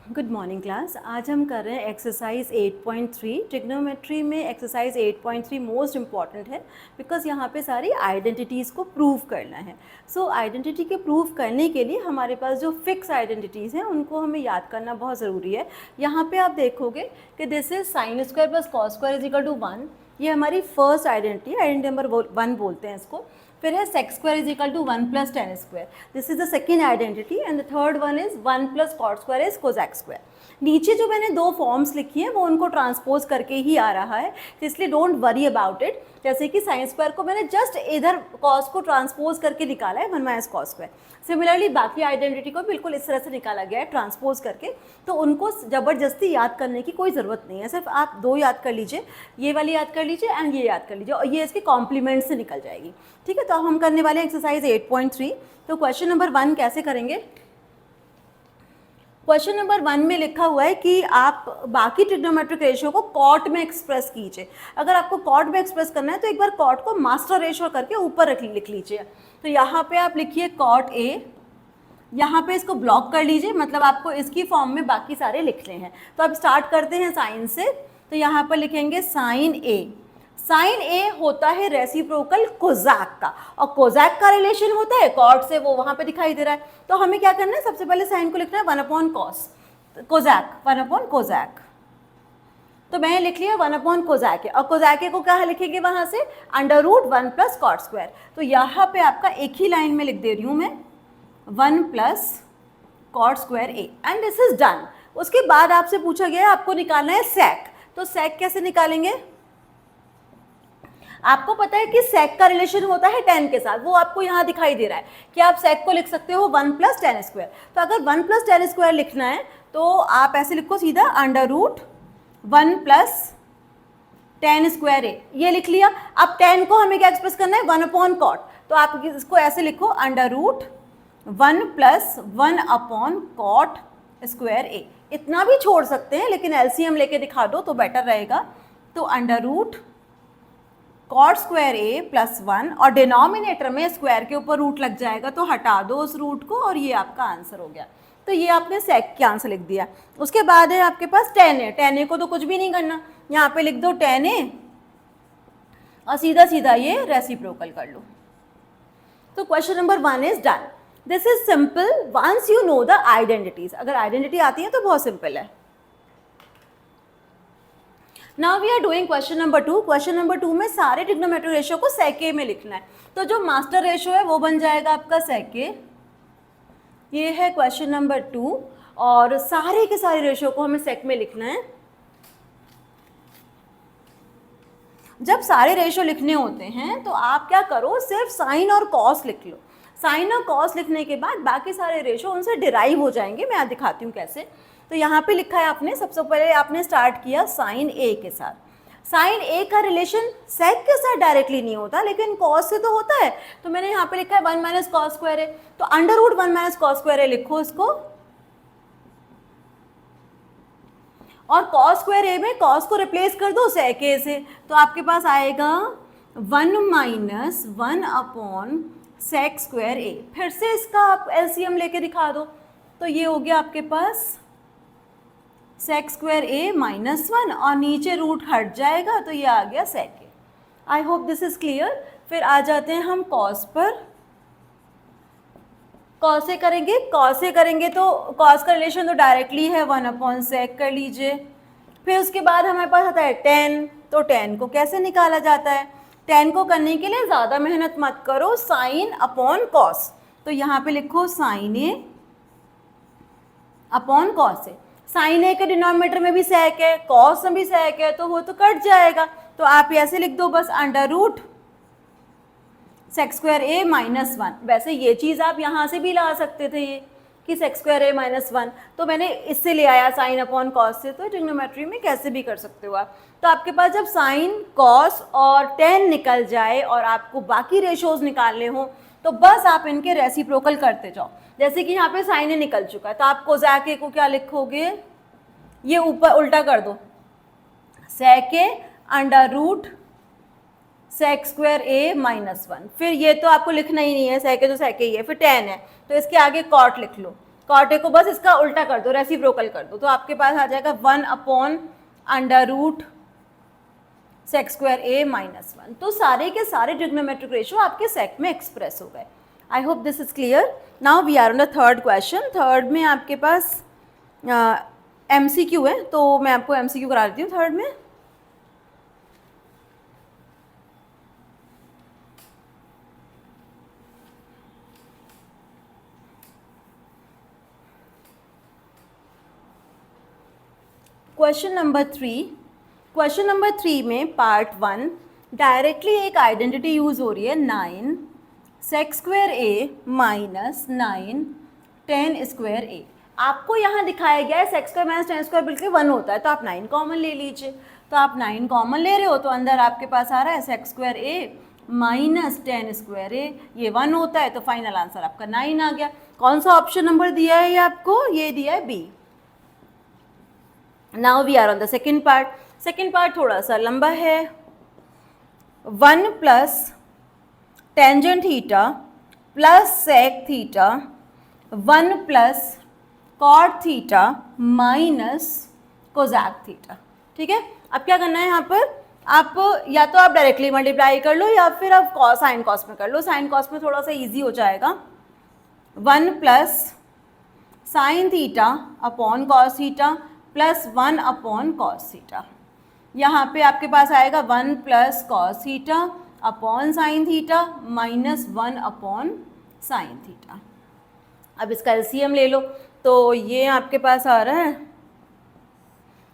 Good morning class. आज हम कर रहे हैं एक्सरसाइज 8.3। ट्रिग्नोमेट्री में एक्सरसाइज 8.3 मोस्ट इम्पॉर्टेंट है बिकॉज यहाँ पे सारी आइडेंटिटीज़ को प्रूव करना है। सो आइडेंटिटी के प्रूव करने के लिए हमारे पास जो फिक्स आइडेंटिटीज़ हैं उनको हमें याद करना बहुत ज़रूरी है। यहाँ पे आप देखोगे कि this is sine square plus cos square is equal to 1। ये हमारी फर्स्ट आइडेंटिटी है, आइडेंटिटी नंबर 1 बोलते हैं इसको। फिर है sec square is equal to 1 plus ten square, this is the second identity. And the third one is 1 plus cot square is cosec square. नीचे जो मैंने दो फॉर्म्स लिखी हैं वो उनको ट्रांसपोज करके ही आ रहा है, तो इसलिए डोंट वरी अबाउट इट। जैसे कि साइन स्क्वायर को मैंने जस्ट इधर कॉस को ट्रांसपोज करके निकाला है 1 माइनस कॉस स्क्वायर। सिमिलरली बाकी आइडेंटिटी को बिल्कुल इस तरह से निकाला गया है ट्रांसपोज करके, तो उनको ज़बरदस्ती याद करने की कोई ज़रूरत नहीं है। सिर्फ आप दो याद कर लीजिए, ये वाली याद कर लीजिए एंड ये याद कर लीजिए, और ये इसके कॉम्प्लीमेंट से निकल जाएगी। ठीक है, तो अब हम करने वाले हैं एक्सरसाइज 8.3। तो क्वेश्चन नंबर 1 कैसे करेंगे? क्वेश्चन नंबर 1 में लिखा हुआ है कि आप बाकी ट्रिग्नोमेट्रिक रेशियो को कॉट में एक्सप्रेस कीजिए। अगर आपको कॉट में एक्सप्रेस करना है तो एक बार कॉट को मास्टर रेशियो करके ऊपर लिख लीजिए। तो यहाँ पे आप लिखिए कॉट ए, यहाँ पे इसको ब्लॉक कर लीजिए, मतलब आपको इसकी फॉर्म में बाकी सारे लिखने हैं। तो अब स्टार्ट करते हैं साइन से। तो यहाँ पर लिखेंगे साइन ए। साइन ए होता है रेसिप्रोकल कोजैक का, और कोजैक का रिलेशन होता है कॉट से, वो वहाँ पे दिखाई दे रहा है। तो हमें क्या करना है, सबसे पहले साइन को लिखना है 1 अपॉन कॉस कोजैक, 1 अपॉन कोजैक। तो मैंने लिख लिया 1 अपॉन कोजैक, और कोजैक को क्या लिखेंगे वहाँ से, under root 1 plus cot square. तो यहाँ पे आपका एक ही लाइन में लिख दे रही हूँ मैं 1 plus cot square A, and this is done. उसके बाद आपसे पूछा गया आपको निकालना है सेक। तो सेक कैसे निकालेंगे? आपको पता है कि सेक का रिलेशन होता है tan के साथ, वो आपको यहाँ दिखाई दे रहा है कि आप सेक को लिख सकते हो 1 प्लस टेन स्क्वायर। तो अगर 1 प्लस टेन स्क्वायर लिखना है तो आप ऐसे लिखो सीधा under root 1 plus ten square A, ये लिख लिया। अब 10 को हमें क्या एक्सप्रेस करना है, 1 अपॉन कॉट, तो आप इसको ऐसे लिखो under root 1 plus 1 upon cot square A. इतना भी छोड़ सकते हैं लेकिन एलसीएम लेके दिखा दो तो बेटर रहेगा। तो अंडर रूट कॉट स्क्वायर ए प्लस 1, और डिनोमिनेटर में स्क्वायर के ऊपर रूट लग जाएगा तो हटा दो उस रूट को, और ये आपका आंसर हो गया। तो ये आपने सेक के आंसर लिख दिया। उसके बाद है आपके पास tan ए। tan ए को तो कुछ भी नहीं करना, यहाँ पे लिख दो tan ए और सीधा सीधा ये रेसिप्रोकल कर लो। तो question number 1 is done. This is simple once you know the identities. अगर आइडेंटिटी आती है तो बहुत सिंपल है। Now we are doing question number 2। Question number 2 में सारे ट्रिग्नोमेट्रिक रेशियो को सेक ए में लिखना है। तो जो मास्टर रेशियो है वो बन जाएगा आपका सेक ए। ये है क्वेश्चन नंबर 2, और सारे के सारे रेशियो को हमें सेक में लिखना है। जब सारे रेशियो लिखने होते हैं तो आप क्या करो, सिर्फ साइन और कॉस लिख लो। साइन और कॉस लिखने के बाद बाकी सारे रेशियो उनसे डिराइव हो जाएंगे। मैं दिखाती हूँ कैसे। तो यहाँ पे लिखा है आपने, सबसे पहले आपने स्टार्ट किया साइन ए के साथ। साइन ए का रिलेशन सेक के साथ डायरेक्टली नहीं होता लेकिन कॉस से तो होता है। तो मैंने यहाँ पे लिखा है 1 माइनस कॉस स्क्वायर ए, तो under root 1 minus cos square A लिखो इसको, और कॉस स्क्वायर ए में कॉस को रिप्लेस कर दो सेक ए से, तो आपके पास आएगा 1 माइनस 1 अपॉन सेक स्क्वायर ए। फिर से इसका आप एलसीएम लेके दिखा दो, तो ये हो गया आपके पास सेक स्क्वायर ए माइनस 1, और नीचे रूट हट जाएगा तो ये आ गया sec A. I hope this is clear. फिर आ जाते हैं हम कॉस पर। कॉस से करेंगे, कॉस से करेंगे तो कॉस का रिलेशन तो डायरेक्टली है 1 अपॉन सेक, कर लीजिए। फिर उसके बाद हमारे पास आता है tan। तो tan को कैसे निकाला जाता है? tan को करने के लिए ज़्यादा मेहनत मत करो, साइन अपॉन कॉस। तो यहाँ पे लिखो sign A upon cos A. Sign ए के डिनोमिनेटर में भी सेक है, कॉस में भी सेक है, तो वो तो कट जाएगा। तो आप ऐसे लिख दो बस अंडर रूट सेक स्क्वायर ए माइनस 1। वैसे ये चीज़ आप यहाँ से भी ला सकते थे, ये कि सेक स्क्वायर ए माइनस 1, तो मैंने इससे ले आया साइन अपॉन कॉस से। तो ट्रिग्नोमेट्री में कैसे भी कर सकते हो आप। तो आपके पास जब साइन कॉस और tan निकल जाए और आपको बाकी रेशियोज निकालने हो तो बस आप इनके रेसिप्रोकल करते जाओ। जैसे कि यहाँ पे साइन ए निकल चुका है तो आप कोजैक ए को क्या लिखोगे, ये ऊपर उल्टा कर दो, सेक A under root sec square A minus 1। फिर ये तो आपको लिखना ही नहीं है, सेक ए तो सेक ही है, फिर tan है तो इसके आगे कॉट लिख लो, कॉट ए को बस इसका उल्टा कर दो, रेसिप्रोकल कर दो, तो आपके पास आ जाएगा 1/√sec² a - 1। तो सारे के सारे ट्रिग्नोमेट्रिक रेशियो आपके सेक में एक्सप्रेस हो गए। I hope this is clear. Now we are on the third question. Third में आपके पास MCQ है, तो मैं आपको MCQ करा देती हूँ थर्ड में। क्वेश्चन नंबर 3 में पार्ट 1 डायरेक्टली एक आइडेंटिटी यूज हो रही है 9 sec² a - 9 tan² a। आपको यहाँ दिखाया गया है sec² - tan² बिल्कुल 1 होता है, तो आप 9 कॉमन ले लीजिए। तो आप 9 कॉमन ले रहे हो तो अंदर आपके पास आ रहा है sec² a - tan² a, ये 1 होता है, तो फाइनल आंसर आपका 9 आ गया। कौन सा ऑप्शन नंबर दिया है ये आपको? ये दिया है B. Now we are on the second part. Second part थोड़ा सा लंबा है। 1 + tangent theta + sec theta 1 + cot theta - cosec theta. ठीक है, अब क्या करना है यहाँ पर? आप या तो आप डायरेक्टली मल्टीप्लाई कर लो या फिर आप साइन कॉस में कर लो। साइन कॉस में थोड़ा सा इजी हो जाएगा। 1 + sine theta upon cos theta + 1 cos theta. यहाँ पे आपके पास आएगा 1 + cos theta upon sine theta -1 sine theta. अब इसका LCM ले लो, तो ये आपके पास आ रहा है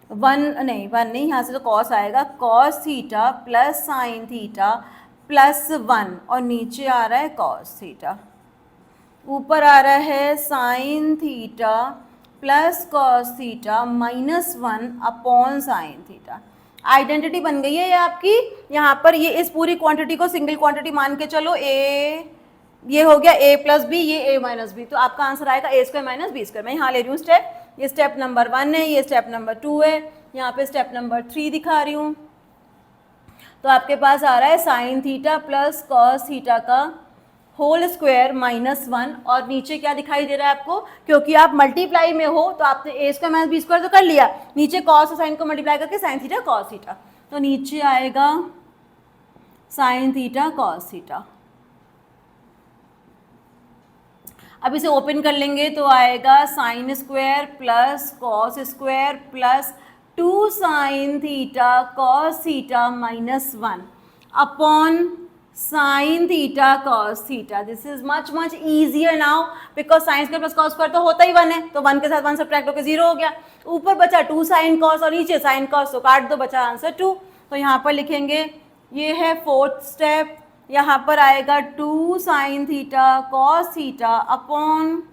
1 नहीं, यहाँ से तो cos आएगा, cos थीटा + साइन थीटा + 1 और नीचे आ रहा है cos थीटा। ऊपर आ रहा है sine theta + cos theta -1 sine theta. Identity बन गई है ये आपकी। यहाँ पर ये इस पूरी क्वांटिटी को सिंगल क्वांटिटी मान के चलो, ये हो गया a + b, ये a - b, तो आपका आंसर आएगा a² - b²। मैं यहाँ ले रही हूँ स्टेप, ये स्टेप नंबर 1 है, ये स्टेप नंबर 2 है, यहाँ पे स्टेप नंबर 3 दिखा रही हूँ। तो आपके पास आ रहा है साइन थीटा + cos थीटा का होल स्क्वायर -1 और नीचे क्या दिखाई दे रहा है आपको? क्योंकि आप मल्टीप्लाई में हो तो आपने a² - b² तो कर लिया, नीचे cos और साइन को मल्टीप्लाई करके साइन थीटा cos थीटा, तो नीचे आएगा साइन थीटा cos थीटा। अब इसे ओपन कर लेंगे तो आएगा sin² + cos² + 2 sine theta cos theta -1 upon sine theta cos theta. This is much easier now because sine square + cos square तो होता ही 1 है, तो 1 के साथ 1 सब्ट्रैक्ट होकर 0 हो गया। ऊपर बचा 2 साइन cos और नीचे साइन cos, तो काट दो, बचा आंसर 2। तो यहाँ पर लिखेंगे, ये है फोर्थ स्टेप, यहाँ पर आएगा 2 sine theta cos theta upon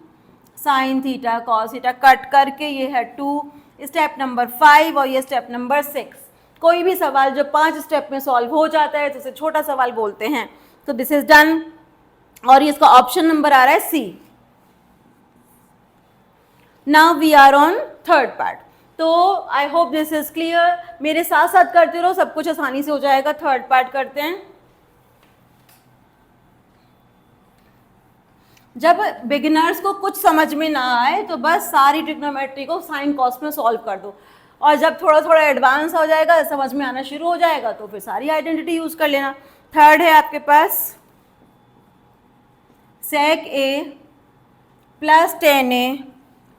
sine theta cos theta, cut करके ये है 2। स्टेप नंबर 5 और ये स्टेप नंबर 6। कोई भी सवाल जो 5 स्टेप में सॉल्व हो जाता है तो उसे छोटा सवाल बोलते हैं। तो दिस इज डन और ये इसका ऑप्शन नंबर आ रहा है C. Now we are on third part. तो I hope this is clear. मेरे साथ साथ करते रहो, सब कुछ आसानी से हो जाएगा। थर्ड पार्ट करते हैं। जब बिगिनर्स को कुछ समझ में ना आए तो बस सारी ट्रिग्नोमेट्री को साइन कॉस में सॉल्व कर दो, और जब थोड़ा थोड़ा एडवांस हो जाएगा, समझ में आना शुरू हो जाएगा, तो फिर सारी आइडेंटिटी यूज कर लेना। थर्ड है आपके पास sec a + tan a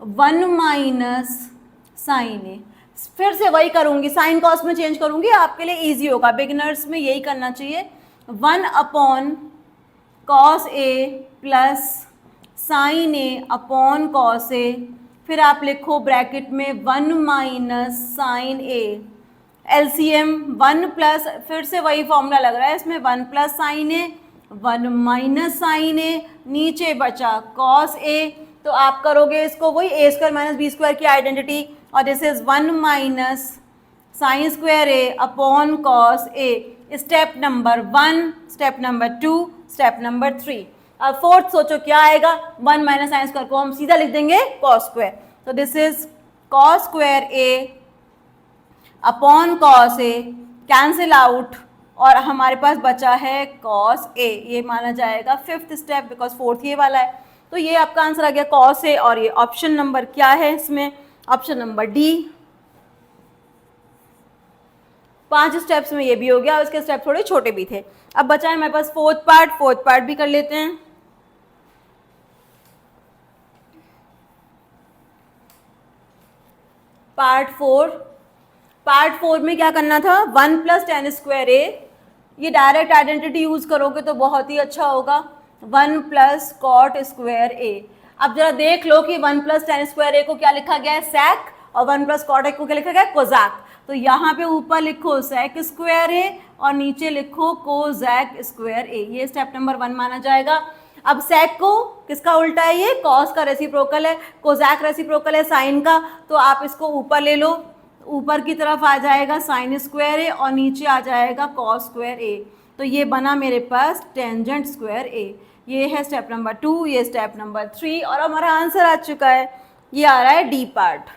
1 - sin a। फिर से वही करूंगी, साइन कॉस में चेंज करूंगी, आपके लिए इजी होगा। बिगिनर्स में यही करना चाहिए। 1 cos a + sin a upon cos a, फिर आप लिखो ब्रैकेट में 1 - sin a। LCM 1 प्लस, फिर से वही फॉर्मूला लग रहा है इसमें, 1 + sin a 1 - sin a, नीचे बचा cos a, तो आप करोगे इसको वही a² - b² की आइडेंटिटी, और this is 1 - sin² a upon cos a। Step number 1, step number 2, step number 3। अब फोर्थ सोचो क्या आएगा? 1 - sin² को हम सीधा लिख देंगे cos²। तो this is cos² a upon cos a, cancel out, और हमारे पास बचा है cos a। ये माना जाएगा फिफ्थ स्टेप, बिकॉज फोर्थ ये वाला है। तो ये आपका आंसर आ गया कॉस ए, और ये ऑप्शन नंबर क्या है इसमें, ऑप्शन नंबर डी। 5 स्टेप्स में ये भी हो गया, उसके स्टेप थोड़े छोटे भी थे। अब बचा है हमारे पास फोर्थ पार्ट भी कर लेते हैं। पार्ट फोर में क्या करना था, 1 + tan स्क्वायर ए, ये डायरेक्ट आइडेंटिटी यूज करोगे तो बहुत ही अच्छा होगा, 1 + cot स्क्वायर ए। अब जरा देख लो कि 1 + tan स्क्वायर ए को क्या लिखा गया है, sec, और 1 + cot ए को क्या लिखा गया है, कोजैक। तो यहाँ पे ऊपर लिखो sec स्क्वायर ए और नीचे लिखो कोजैक स्क्वायर ए, ये स्टेप नंबर 1 माना जाएगा। अब sec को किसका उल्टा है, ये cos का रेसिप्रोकल है, कोजैक रेसिप्रोकल है sin का, तो आप इसको ऊपर ले लो, ऊपर की तरफ आ जाएगा साइन स्क्वायर ए और नीचे आ जाएगा कॉस स्क्वायर ए। तो ये बना मेरे पास टेंजेंट स्क्वायर ए। ये है स्टेप नंबर 2, ये स्टेप नंबर 3, और हमारा आंसर आ चुका है, ये आ रहा है डी पार्ट।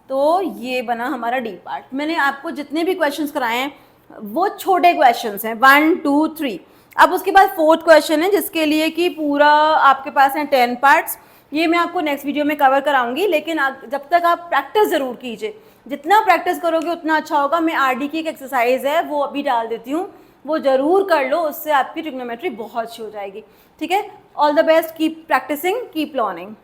तो ये बना हमारा डी पार्ट। मैंने आपको जितने भी क्वेश्चंस कराए हैं वो छोटे क्वेश्चंस हैं, 1, 2, 3। अब उसके बाद फोर्थ क्वेश्चन है जिसके लिए कि पूरा आपके पास है 10 पार्ट्स। ये मैं आपको नेक्स्ट वीडियो में कवर कराऊंगी, लेकिन जब तक आप प्रैक्टिस ज़रूर कीजिए, जितना प्रैक्टिस करोगे उतना अच्छा होगा। मैं आरडी की एक एक्सरसाइज है वो अभी डाल देती हूँ, वो ज़रूर कर लो, उससे आपकी ट्रिग्नोमेट्री बहुत अच्छी हो जाएगी। ठीक है, all the best, keep practising, keep learning.